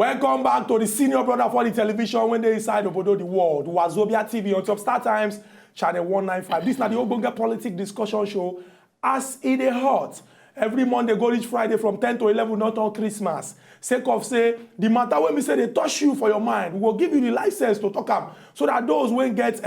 Welcome back to the senior brother for the television when they inside Obodo the world. Wazobia TV on top Star Times, channel 195. This is the Ogbonge Politics Discussion Show. As it is hot, every Monday go reach Friday from 10 to 11, not on Christmas. Sake of say, the matter when we say they touch you for your mind, we will give you the license to talk up so that those when get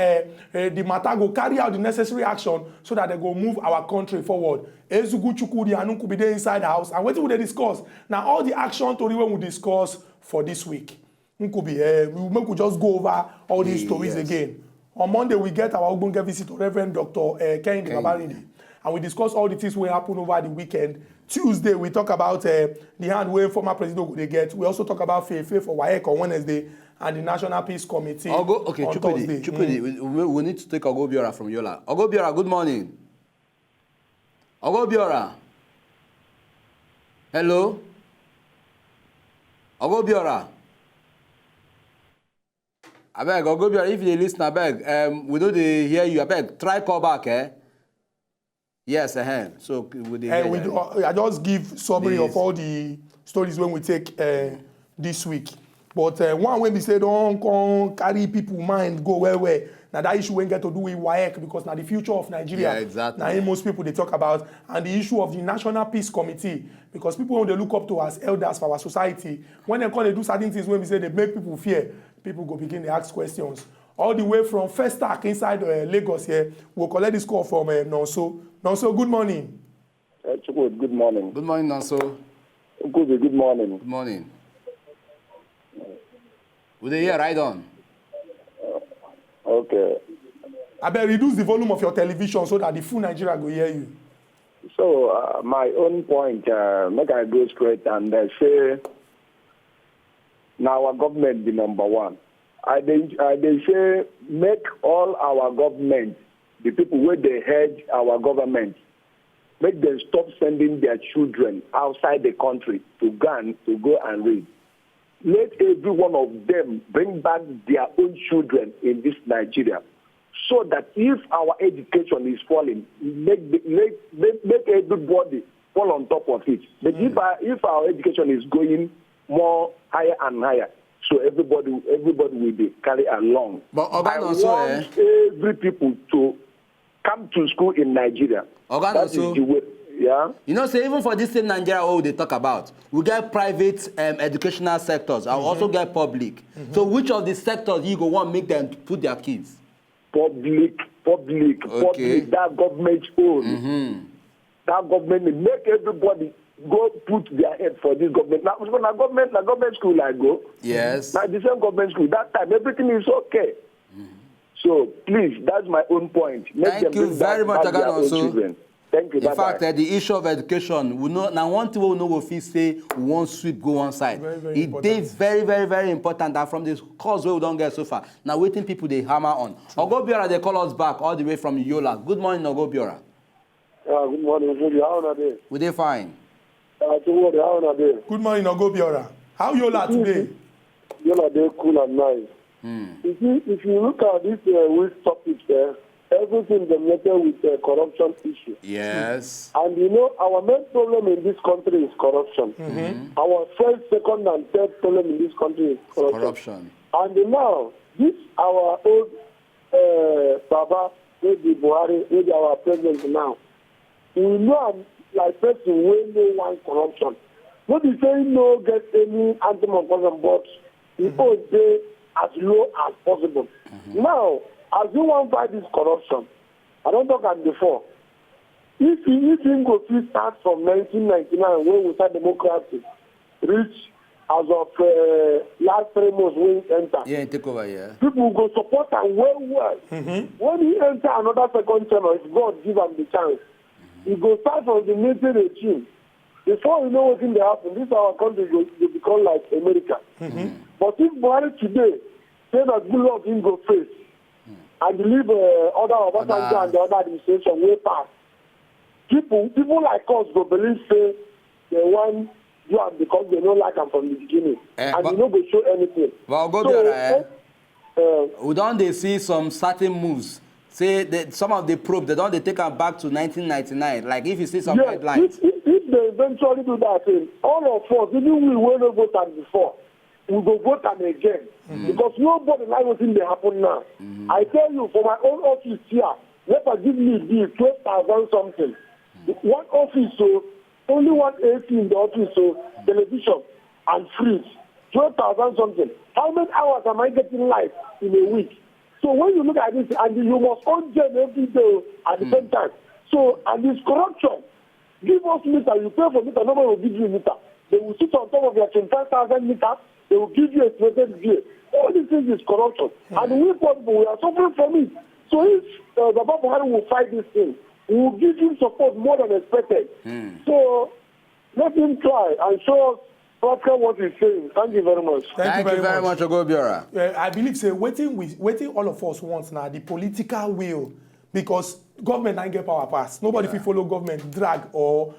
the matter go carry out the necessary action so that they go move our country forward. Ezugu Chukudi and Nkubi dey inside the house. And what will they discuss? Now all the action to when we discuss for this week. Nkubi, we just go over all these stories again. On Monday, we get our Ogbonge visitor, Reverend Dr. Kehinde Babarinde. And we discuss all the things wey happen over the weekend. Tuesday, we talk about the hand wey former president go dey get. We also talk about Faye for WAEC on Wednesday and the National Peace Committee on Thursday. Chukudi, we need to take Ogobiora from Yola. Ogobiora, good morning. Ogobiora. Hello? Ogobiora. Abeg, Ogobiora, if you listen, abeg, we know they hear you. Abeg, try call back, eh? Yes, so we I just give summary of all the stories when we take this week. But one when we say don't carry people mind go where. Now that issue when get to do with WAEC because now the future of Nigeria. Yeah, exactly. Now most people they talk about and the issue of the National Peace Committee because people when they look up to as elders for our society when they do certain things when we say they make people fear, people go begin to ask questions. All the way from First Stack inside Lagos here, we'll collect this call from Nonso. Nonso, good morning. Good morning. Good morning, Nonso. Good morning. Good morning. Will they hear right on? Okay. I better reduce the volume of your television so that the full Nigeria will hear you. So, my own point, make I go straight and say, now our government be number one. I say, make all our government, the people where they head our government, make them stop sending their children outside the country to go and read. Let every one of them bring back their own children in this Nigeria, so that if our education is falling, make everybody fall on top of it. But if our education is going more higher and higher, so everybody will be carried along. But I want every people to come to school in Nigeria. That is the way. Yeah. You know, say even for this same Nigeria, what they talk about, we get private educational sectors. I also get public. So which of the sectors you go want make them put their kids? Public. That government own. That government make everybody go put their head for this government. Now government school I go. Yes. Now the same government school. That time everything is okay. So please, that's my own point. Thank you very much, Children. Thank you. In fact, the issue of education, we know now one thing we know if we say we won't sweep go one side. It is very, very, very important that from this cause where we don't get so far. Now waiting people they hammer on. Ogobiora, they call us back all the way from Yola. Good morning, Ogobiora. Good morning, how are they? We they fine. How are they? Good morning, Ogobiora. How Yola today? Yola, they're cool and nice. If you look at this week's topic there, everything related with the corruption issue. Yes. And you know, our main problem in this country is corruption. Our first, second, and third problem in this country is corruption. And now, this our old Baba, maybe Buhari, maybe our president now, we know like person when no one corruption. Not be saying no get any anti-corruption, but people say as low as possible. Now, as you want to fight this corruption, I don't talk as before. If you go start from 1999 when we start democracy, reach as of last 3 months when he enter. Yeah, take over, yeah. People go support him well. When he enter another second term, if God give him the chance, he go start from the military regime. Before we know what's going to happen, this our country will become like America. But if Buhari today say that good luck in go face, I believe other Obasanjo and the other administration way past. People like us go believe say they want you because they don't like them from the beginning. And you know they show anything. Well, go we don't they see some certain moves. Say that some of the probe, they take them back to 1999. Like if you see some headlines. If they eventually do that thing, all of us, even we will not vote before. we go vote am again. Because nobody like wetin dey happen now. I tell you, for my own office here, NEPA give me bill 12,000 something. One office, so only one AC in the office, so television and fridge, 12,000 something. How many hours am I getting light in a week? So when you look at this, and you must own them every day at the same time. So, and this corruption, give us meter, you pay for meter, nobody will give you meter. They will sit on top of your 25,000 meters, they will give you a estimated bill. All these things is corruption. And we people, we are suffering from it. So if Baba Buhari will fight this thing, we will give him support more than expected. So let him try and show us what he's saying. Thank you very much. Thank you very much, Ogobiora. I believe, say, waiting all of us wants now, the political will, because government ain't get power pass. Nobody will follow government, drag or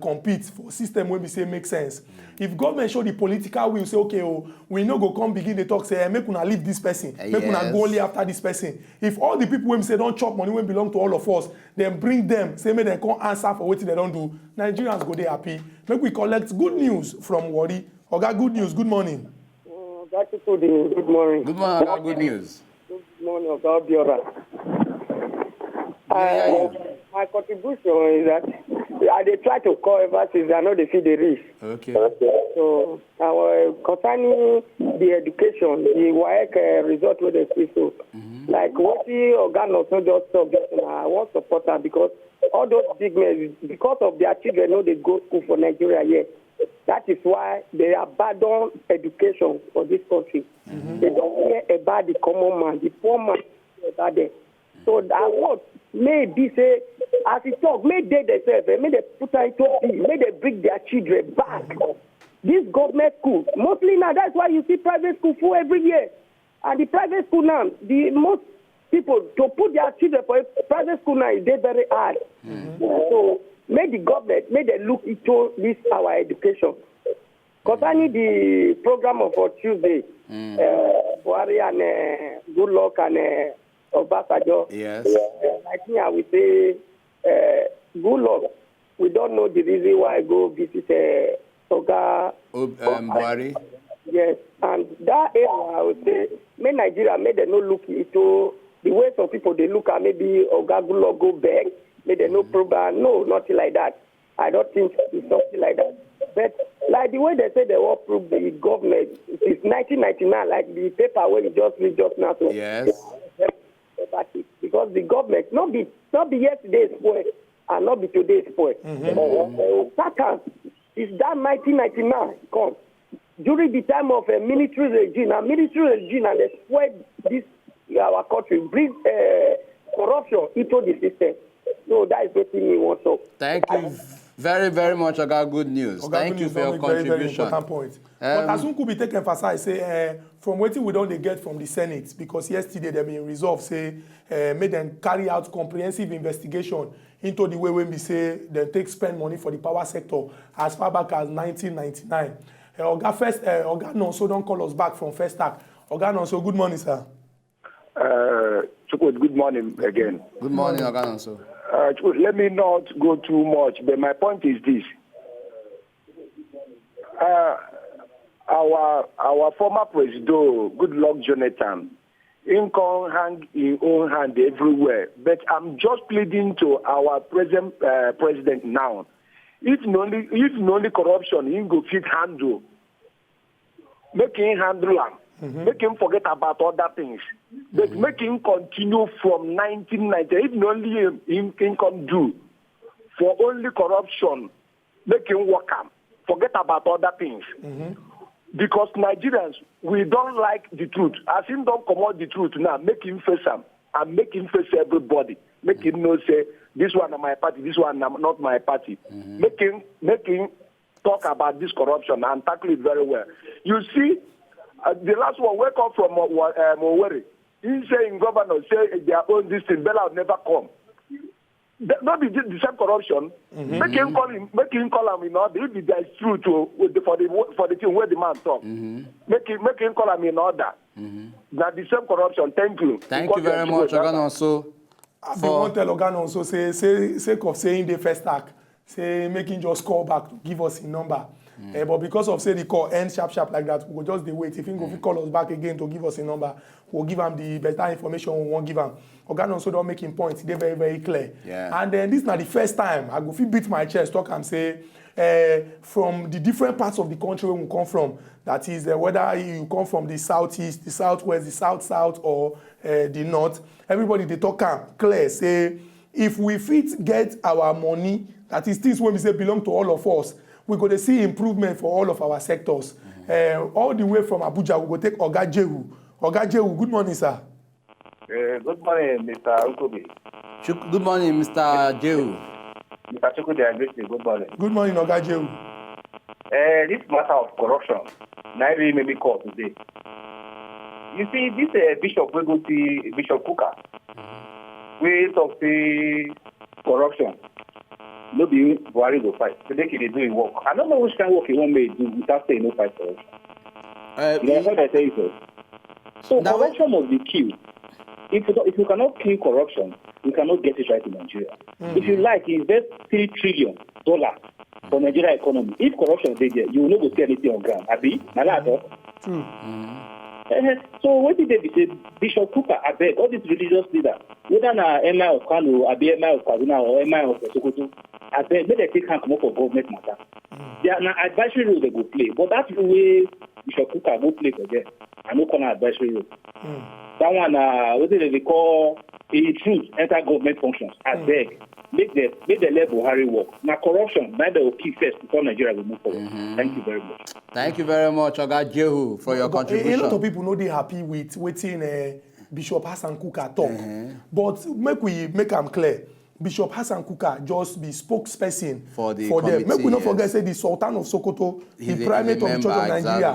compete for system when we say make sense. If government show the political will, say, okay, oh, we no go come begin the talk, say, make una leave this person, make una go only after this person. If all the people when we say don't chop money when belong to all of us, then bring them, say, make them come answer for what they don't do, Nigerians go there happy. Make we collect good news from Wari. Oga, good news, good morning. Good morning. Good morning, Oga, good news. Good morning, Oga Obiora. My contribution is that they try to call ever since I know they see the risk. Okay. So, concerning the education, the WAEC result where they see so, like what the organ also just talk, I want to support them because all those big men, because of their children, know they go school for Nigeria yet. That is why they abandon education for this country. They don't care about the common man, the poor man about them. So that what may be say, as he talk, may they themselves, may they put into peace, may they bring their children back. This government school, mostly now, that's why you see private school full every year. And the private school now, the most people to put their children for a private school now is very hard. So may the government, may they look into this our education. Concerning the program of Tuesday, Buhari and Good Luck and Obasanjo. Yes. I think I would say, good luck. We don't know the reason why I go visit Oga Buhari. Yes, and that area, I would say, may Nigeria, may they not look into the way some people they look at maybe Oga Good Luck go back, may they no program. No, nothing like that. I don't think it's something like that. But like the way they say they will prove the government, it's 1999, like the paper when it just read just now. So yes. Because the government not be yesterday's spoil and not be today's spoil. Pattern is that 1999 come during the time of a military regime, and they spoil this our country, bring corruption into the system. So that is what we want to. Thank you very, very much, Oga. Good news. Thank you for your contribution. Very, very important point. But as soon could be taken emphasize, say, from what we don't get from the Senate, because yesterday they been resolved, say, made them carry out comprehensive investigation into the way when we say they take spend money for the power sector as far back as 1999. Oga Nonso don't call us back from First Act. Oga Nonso, good morning, sir. Good morning again. Good morning, Oga Nonso. Let me not go too much, but my point is this. Our former president, Goodluck Jonathan, he can hang his own hand everywhere. But I'm just pleading to our present president now. If only corruption, he go fit handle. Make him handle them. Make him forget about other things. But make him continue from 1990. If only him can do for only corruption, make him work am. Forget about other things. Because Nigerians, we don't like the truth. As him don't come out the truth now, make him face them and make him face everybody. Make him know say this one is my party, this one is not my party. Make him talk about this corruption and tackle it very well. You see, the last one wake up from Owerri. He saying governor say their own this thing, Bella will never come. Not the same corruption. Make him call him in order. If there is truth for the thing where the man talk. Make him call him in order. Now the same corruption. Thank you. Thank you very much, Oga Nonso. I want to tell Oga Nonso say of saying the First Act. say making just call back to give us a number. But because of say the call end sharp like that, we go just dey wait. If he go call us back again to give us a number, we'll give him the better information we won't give him. Oga also don't make him point. They're very, very clear. Yeah. And then this is not the first time I go fit beat my chest, talk and say, from the different parts of the country where we come from, that is whether you come from the southeast, the southwest, the south, or the north, everybody they talk clear, say, if we fit get our money, that is things when we say belong to all of us, we go to see improvement for all of our sectors. All the way from Abuja, we go take Oga Jehu. Oga Jehu, good morning, sir. Good morning, Mr. Ukobi. Good morning, Mr. Jehu. Mr. Chukwudi, I greet you. Good morning. Good morning, Oga Jehu. This matter of corruption, now really made me call today. You see, this Bishop, we go see Bishop Kuka. We talk the corruption. No be Buhari go fight. Today he do his work. I don't know which kind of work he want me to do without saying no fight corruption. You know what I say so? So corruption must be killed. If you cannot kill corruption, you cannot get it right in Nigeria. If you like, invest $3 trillion for Nigeria economy. If corruption is there, you will not go see anything on ground. Abi, so what did they say? Bishop Cooper, I beg, all these religious leaders, whether na Emir of Kano, Abi Emir of Kaduna, or Emir of Sokoto, I beg, may they take hand come up for government matter. They are an advisory role they go play, but that's the way Bishop Cooper go play for them. I no call an advisory role. That one, what did they call in truth enter government functions? I beg, make the level Buhari work. Now corruption, neither will keep first before Nigeria will move forward. Thank you very much. Thank you very much, Oga Jehu, for your contribution. A lot of people know they happy with waiting Bishop Hassan Kuka talk, but make them clear. Bishop Hassan Kuka just be spokesperson for them. Make we not forget say the Sultan of Sokoto, the primate of the Church of Nigeria.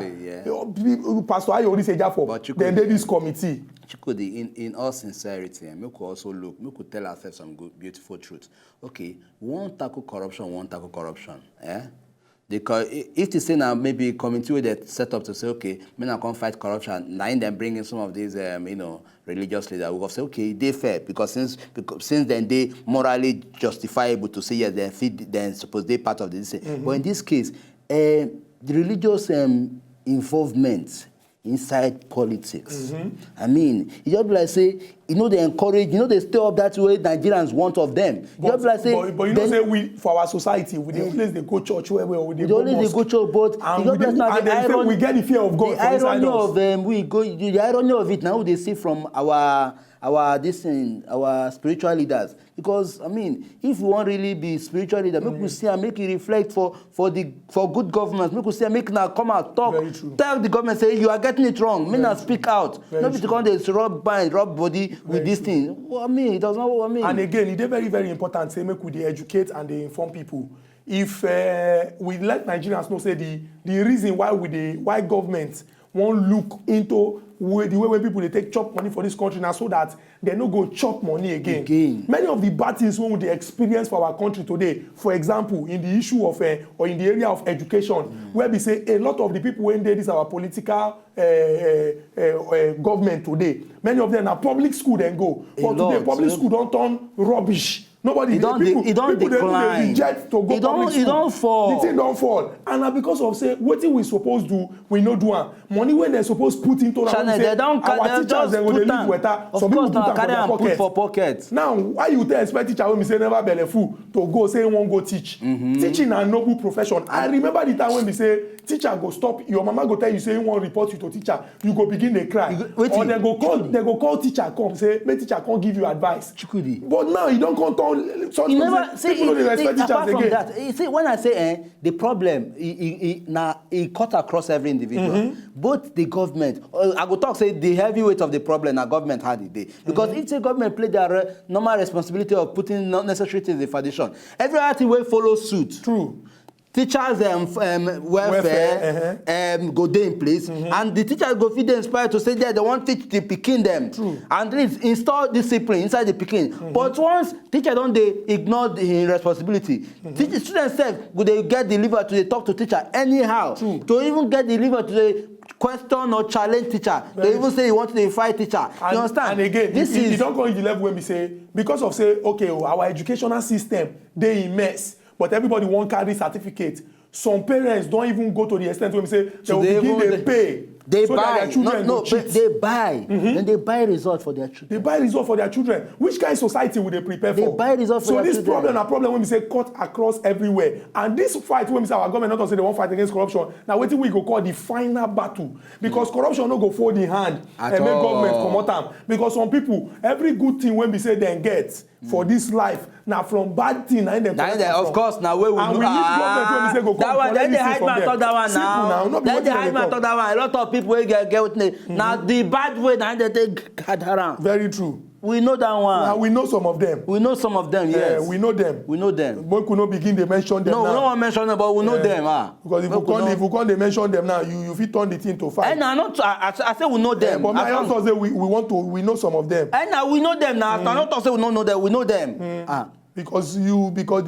Pastor Ayo Oniseja then they this committee. Chukudi, in all sincerity, and we could also look, we could tell ourselves some good, beautiful truth. Okay, we won't tackle corruption, eh? Because if they say now maybe a committee that set up to say, okay, men are going to fight corruption, now then bring in some of these, religious leaders, we will say, okay, they fair because since then they morally justifiable to say yes, then suppose they part of this. But in this case, the religious involvement inside politics. I mean, you just like say, they encourage, they stay up that way Nigerians want of them. But say we for our society, we the place they go church where we they go mosque. They go church, but we get the fear of God. The irony of the irony of it now they see from our spiritual leaders. Because I mean, if we want really be spiritual leader, make we see and make it reflect for good governance. Make we see and make now come out talk, tell the government say you are getting it wrong. May not speak out. Not because they rub body with this thing. Well, I mean, it does not what I mean. And again, it is very, very important. Say make we educate and they inform people. If we let Nigerians know, say the reason why government won't look into the way when people they take chop money for this country now, so that they no go chop money again. Many of the bad things when they experience for our country today, for example, in the issue of or in the area of education, where we say a lot of the people when they this our political government today, many of them are public school then go, but today public school don't turn rubbish. Nobody people decline. Reject to go public school. Don't fall. The thing don't fall. And now because of say what we supposed do, we no do am. Money when they supposed put into our teachers they go they live better. Some people put am for pocket. Now why you expect teacher when we say never belle full to go say won't go teach? Teaching a noble profession. I remember the time when we say teacher go stop, your mama go tell you say you want report you to teacher, you go begin to cry. Or they go call teacher come say make teacher come give you advice. But now you don't come talk. People don't respect teachers apart again. from that, you see, when I say the problem, it cut across every individual. Both the government, I go talk say the heavyweight of the problem that government had today. Because if the government play their normal responsibility of putting necessary things in foundation, every other thing will follow suit. True. Teachers welfare go there in place, and the teachers go feel inspired to say they want to teach the pikin them. True. And install discipline inside the pikin. But once teacher don't they ignore the responsibility, students themselves go they get delivered to they talk to teacher anyhow. True. To even get delivered to the question or challenge teacher. They even say you want to fight teacher. You understand? And again, this you don't go in the level when we say because of say okay, our educational system they in mess. but everybody won't carry certificate. Some parents don't even go to the extent where we say So they will they begin even- to pay. They so buy. that their children No, go cheat. they buy. Then they buy result for their children. They buy result for their children. Which kind of society will they prepare They for? buy result for so their this children. problem, a problem when we say cut across everywhere. And this fight when we say our government not say they won't fight against corruption. Now waiting we go call the final battle because corruption no go fold the hand At and make all. government come out am. Because some people every good thing when we say they get for this life now from bad thing and them. Of course, now where we and we need government when we say go come that one, collect then they this thing hide from man them. talk that one Simple now. no be Then wetin they dem hide dey man talk. talk that one. A lot of people will get with me. Now the bad way now they take gather around. Very true. We know that one. Now we know some of them. We know some of them. Yes. We know them. We know them. We could not begin to mention them No, now. we don't want to mention them, but we know them. Because if you can't they mention them now, you fit turn the thing to fight. And I say we know them. But I also say we know some of them. And now we know them now. I don't talk say we don't know them. We know them. Because the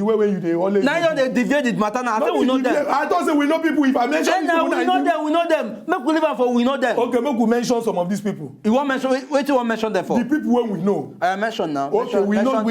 way when you they always. Now they deviate it matter now. I say we know them. I don't say we know people. If I mention And now we know them. We know them. Make we leave am for we know them. Okay, make we mention some of these people. You want mention? Wait, you want mention them for? The people when we know. I mention now. Okay, we know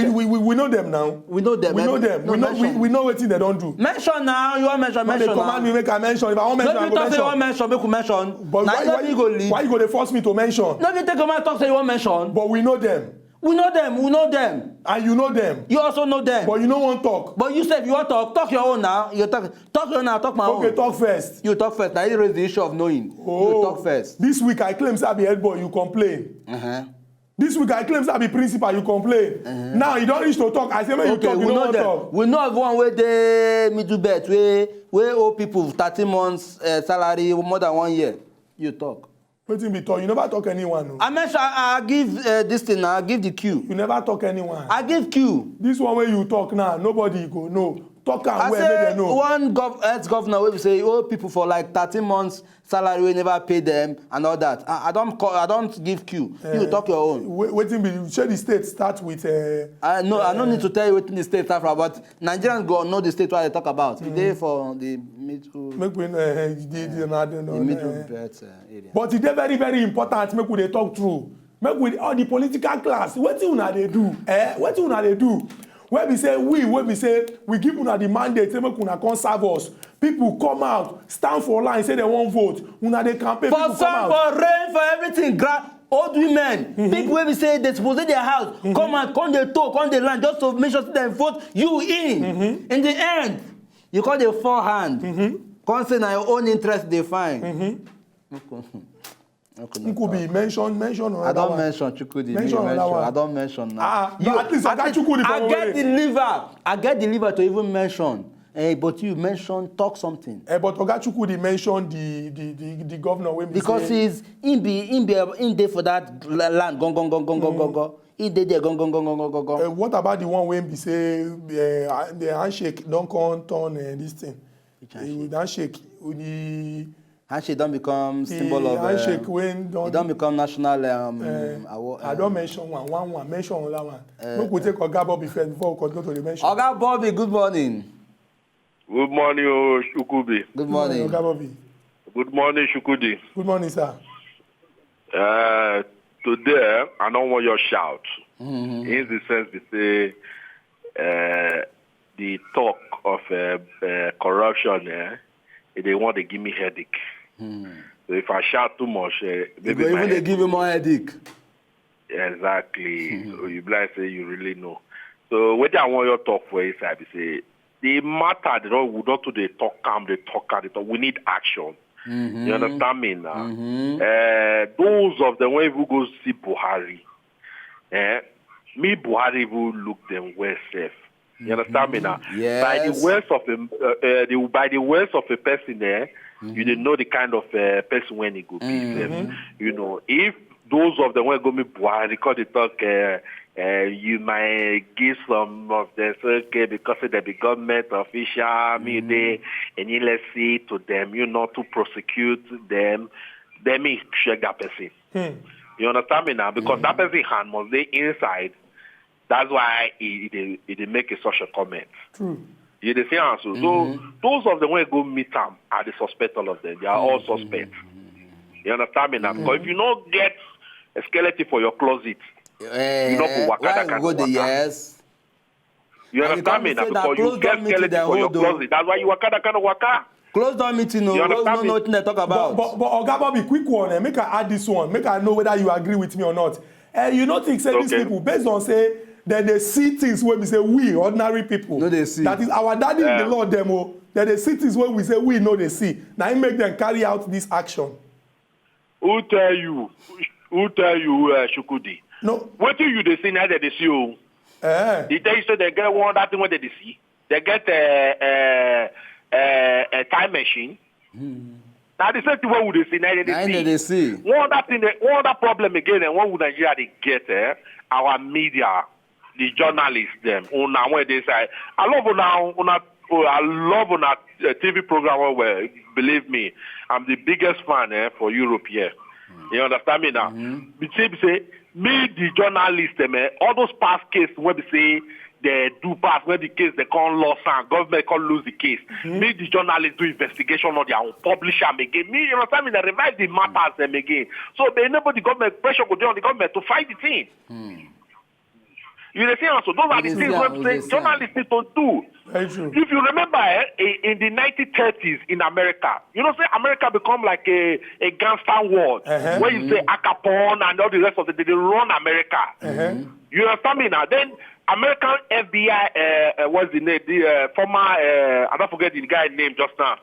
them now. We know them. We know them. No, We know what they don't do. Mention now. You want mention? They Mention command me now. make I mention. If I want mention, I No, go you talk say you want mention. mention. Make we mention. But Now you go lead. why you go to force me to mention? No, you take a man talk say you want mention. But we know them. We know them. We know them. And you know them. You also know them. But you no want talk. But you said you want talk your own now. You talk your own now. Talk my own. Okay, talk first. You talk first. Now you raise the issue of knowing. You talk first. This week I claim say I be head boy, you complain. This week I claim say I be principal, you complain. Now you don't reach to talk. I say make you talk, you don't want talk. We know of one where they middle bet, where owe people 30 months salary more than 1 year. You talk. Wetin be talk? You never talk anyone. No. I mention I give this thing now. I give the cue. You never talk anyone. I give cue. This one where you talk now, nobody go know. Talk am I well, make say dem know. one ex-governor wey be say owe people for like 13 months salary wey never pay them and all that. I don't give cue. You talk your own. Wetin be shey the state start with. I no need to tell you wetin the state start from, but Nigerians go know the state wey I dey talk about. E dey for the middle. Make we the middle belt area. But e dey very very important make we dey talk true. Make we all the political class wetin una dey do? Wetin una dey do? When we say we give una the mandate say make una come serve us. People come out, stand for line, say they wan vote. Una dey campaign, For people come sun, out. for rain, for everything. Old women, people wey be say they suppose dey their house, come out, come dey talk, come dey land, just to make sure say dem vote you in. In the end, you call the forehand. Come say na your own interest dey find. Nkubi mention I don't mention Chukwudi. Mention another one. I don't mention now. No, at least Oga Chukwudi I get the liver to even mention. But you mention talk something. But Oga Chukwudi mentioned the governor wey be Because say, in there for that land. Go. He did there. Go. what about the one wey be say the handshake don come turn this thing? The handshake with the Handshake don't become symbol of. handshake when It don't become national. Award, I don't mention one. Mention another one. Make we take Oga Bobby first before we continue to the mention. Oga Bobby, good morning. Good morning, Shukubi. Good morning. Oga Bobby. Good morning, Shukudi. Good morning, sir. Today, I don't want your shout. In the sense, they say the talk of corruption, they want to give me headache. So if I shout too much, maybe Even they give you more headache. Exactly. So you blind say you really know. So what I want your talk for is I say the matter we don't do the talk calm, the talk. We need action. You understand me now? Those of them when we go see Buhari, me Buhari will look them well safe. You understand me now? Yes. By the words of a person there, you didn't know the kind of person when he go be. You know, if those of them when go me Buhari, because they talk, you might give some of them okay because they be government official, and you let's see to them, you know, to prosecute them. They may check that person. You understand me now? Because that person hand must be inside. That's why he make such a comment. True. You see answer. So those of them when go meet them are the suspect all of them. They are all suspects. You understand me now? Because if you don't get a skeleton for your closet, you don't go waka that kind of waka. Yes. You And understand me now? say that Because you closed get door meeting skeleton they for your hold, though. closet. That's why you waka that kind of waka. Closed door meeting, no, You those understand no me? know what they talk about. But Oga Bobby, quick one. Make I add this one. Make I know whether you agree with me or not. You don't think say these people based on say that they see things when we say we ordinary people. No, they see. That is our daddy in the Lord demo. That they see things when we say we know they see. Now it make them carry out this action. Who tell you? Who tell you, Shukudi? No. What do you they see now that they see you? They tell you so they get one that thing what they see. They get a time machine. Now the same thing what would they see now that they see. One other problem again, and what would Nigeria they get our media, the journalists, them. When they say, I love on a TV program where, believe me, I'm the biggest fan for Europe here. You understand me now? Say, me, the journalists, all those past cases where they say they do pass, when the case they can't lose and government can't lose the case. Me, the journalists do investigation on their own, publish them again. Me, you understand me, they revise the matters them again. So they enable the government, pressure go down on the government to fight the thing. You see, also, those are the things that journalists need to do. If you remember, in the 1930s in America, you know, say America become like a gangster world, where you say Al Capone and all the rest of it, they run America. You understand me now? Then American FBI, what's the name? The former, I don't forget the guy's name just now.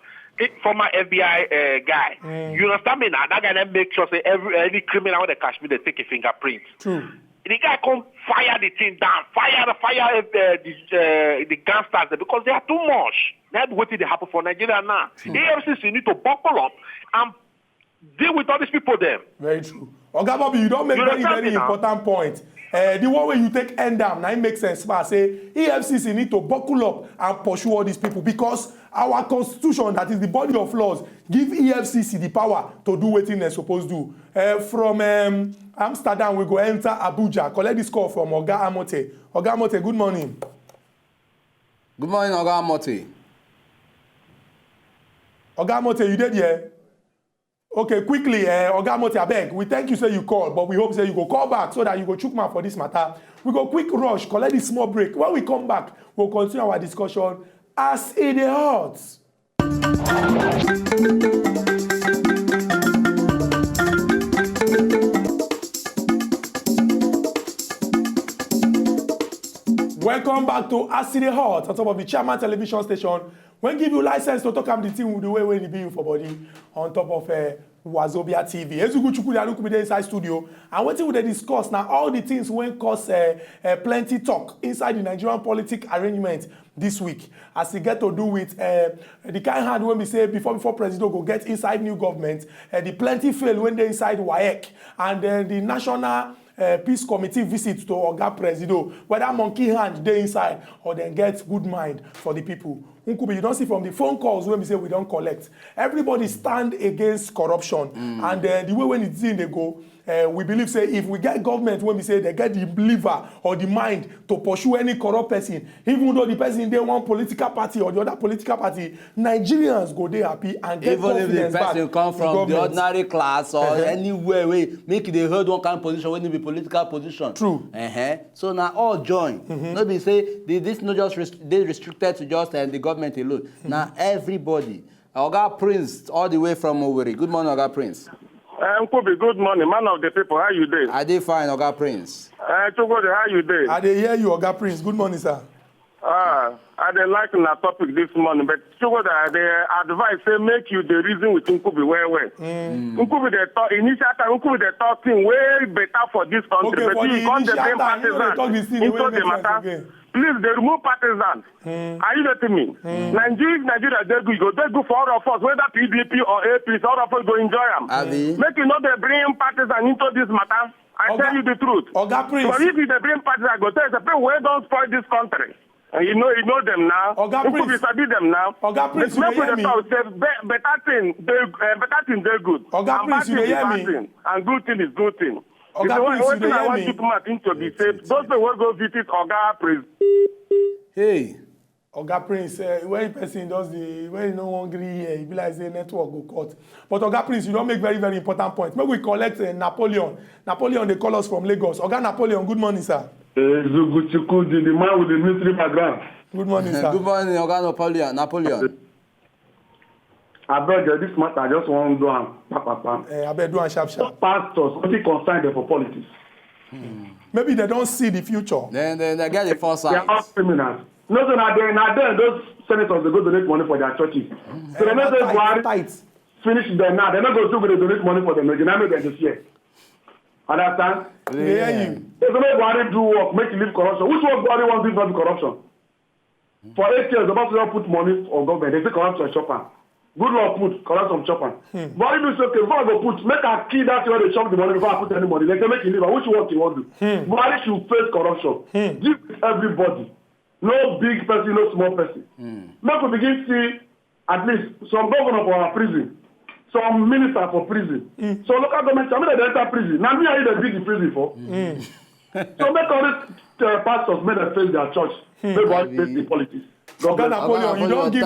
Former FBI guy. You understand me now? That guy then make sure say any criminal when they catch me, they take a fingerprint. True. The guy come fire the thing down, fire the gangsters because they are too much. That's what they happen for Nigeria now. AFCC need to buckle up and deal with all these people there. Very true. Oga Bobby, you don't make very important point. The one way you take end down, now it makes sense. I say EFCC need to buckle up and pursue all these people because our constitution, that is the body of laws, give EFCC the power to do what they're supposed to do. From Amsterdam, we go enter Abuja. Collect this call from Oga Amote. Oga Amote, good morning. Good morning, Oga Amote. Oga Amote, you did here? Okay, quickly, Oga Amote, abeg, we thank you say you call, but we hope say you go call back so that you go chook mouth for this matter. We go quick rush, collect this small break. When we come back, we'll continue our discussion as it hurts. Welcome back to As It Hot on top of the Chairman Television Station. When give you license to talk am the thing with the way when it be you for body on top of Wazobia TV. Ezugu Chukwu dey look me there inside studio, and wetin we dey discuss now all the things wey cause plenty talk inside the Nigerian politic arrangement this week, as e get to do with the kind hand when we say before president go get inside new government, the plenty fail when they inside WAEC, and then the national peace committee visit to Oga Presido, whether monkey hand dey inside or then get good mind for the people. Nkubi, you don't see from the phone calls when we say we don't collect. Everybody stand against corruption, and the way when it's in they go, we believe say if we get government when we say they get the liver or the mind to pursue any corrupt person, even though the person they one political party or the other political party, Nigerians go there happy and get even confidence if the person come from the ordinary class or anywhere where make they hold one kind of position when it be political position. True. So now all join. No be say this not just they restricted to just the government alone. Now everybody. Oga Prince all the way from Owerri. Good morning, Oga Prince. Nkubi, good morning, man of the people. How you doing? I did fine, Oga Prince. Chugode, how you doing? I dey hear you, Oga Prince. Good morning, sir. I dey like that topic this morning, but Chugode, I dey advise say make you the reason with Nkubi well. Nkubi the talk initial time. Nkubi the talking way better for this country, Okay, but you can't the same partisan into the matter. Okay. Please, they remove partisans. Are you getting me? Nigeria, they go for all of us, whether PDP or APC, all of us go enjoy them. Make you know they bring partisans into this matter. I tell you the truth. Oga Prince. But if they bring partisans, I go tell you, the people who don't spoil this country. And you know them now. Oga Prince. You sabi them now. Oga Prince, you hear me? Better thing, they're good. Oga And Prince, bad you thing is hear bad me? thing. And good thing is good thing. Oga Prince, one you thing I hear want me? you to come into be safe. Those people will go visit Oga Prince. Hey. Oga Prince, when person does when you no wan gree here, e be like say network go cut. But Oga Prince, you don make very, very important point. Make we collect Napoleon. Napoleon, they call us from Lagos. Oga Napoleon, good morning, sir. Zuguchukudi, the man with the military background. Good morning, sir. Good morning, Oga Napoleon. I beg this matter, I just want to do I beg do and sharp. Pastors, what he concerned them for politics. Maybe they don't see the future. Then they get the foresight. They are all criminals. No, so now those senators, they go donate money for their churches. So they're not going to finish them now. They're not going to donate money for them. They're not going to share. Understand? Yeah. There's no Buhari do work, make you leave corruption. Which work Buhari wants to do not corruption? For 8 years, the boss don't put money on government. They say corruption chopper. Good law put corruption chopper. Buhari do say, okay, before I go put, make a key that where they chop the money before I put any money. They can make you leave. Which work you want to do? Buhari should face corruption. Give everybody. No big person, no small person. Make we begin see at least some governor for our prison. Some minister for prison. So local government, I mean they enter prison. Now me are they big in prison for. So make all these pastors make them face their church. Make one face the politics. Oga Napoleon, you don't give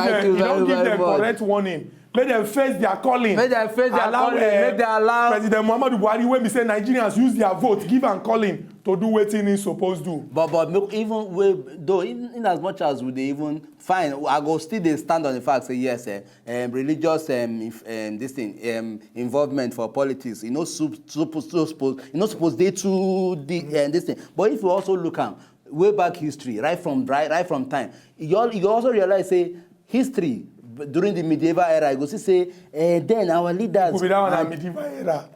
them correct warning. Make them face their calling. Make them face their calling. Make them allow President Muhammadu Buhari when we say Nigerians use their vote, give and calling to do what he supposed to do. But even though in as much as would they even fine, I go still they stand on the fact say yes, religious involvement for politics. You know, supposed they to this thing. But if you also look at way back history, right from time, you also realize say history. During the medieval era, you go see say, then our leaders. We don't medieval era.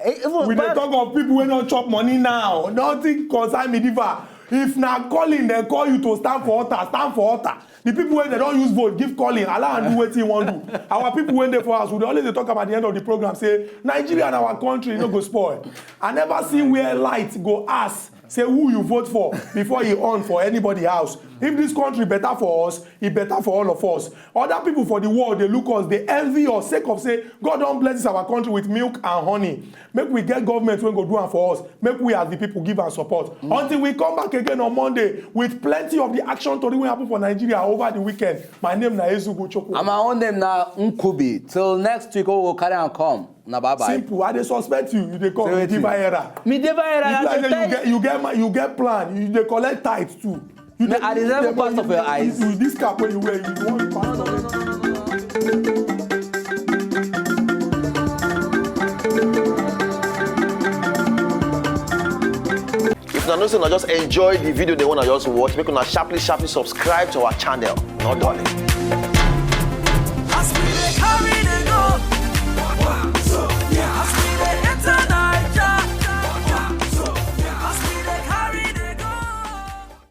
We dey talk of people wey don't chop money now. Nothing concern medieval. If na calling, they call you to stand for altar. Stand for altar. The people wey they don't use vote, give calling. Allow and do what you want to do. Our people when they for us, we always talk about the end of the program. Say Nigeria and our country no go spoil. I never see where light go ask. Say who you vote for before you on for anybody else. If this country better for us, it better for all of us. Other people for the world, they look us, they envy us, sake of say, God don't bless our country with milk and honey. Make we get government when go do it for us. Make we as the people give and support. Until we come back again on Monday with plenty of the action to do happen for Nigeria over the weekend. My name na Ezugo Choko. And my own name na Nkubi. Till next week, we will carry and come. Na bye bye. Simple. I dey suspect you. You dey call medieval era. Medieval era. You get plan. You dey collect tithe too. I deserve part of your eyes. With this cap when you wear, you want part of it. If you know, just enjoy the video they want to just watch, make una sharply subscribe to our channel. No darling.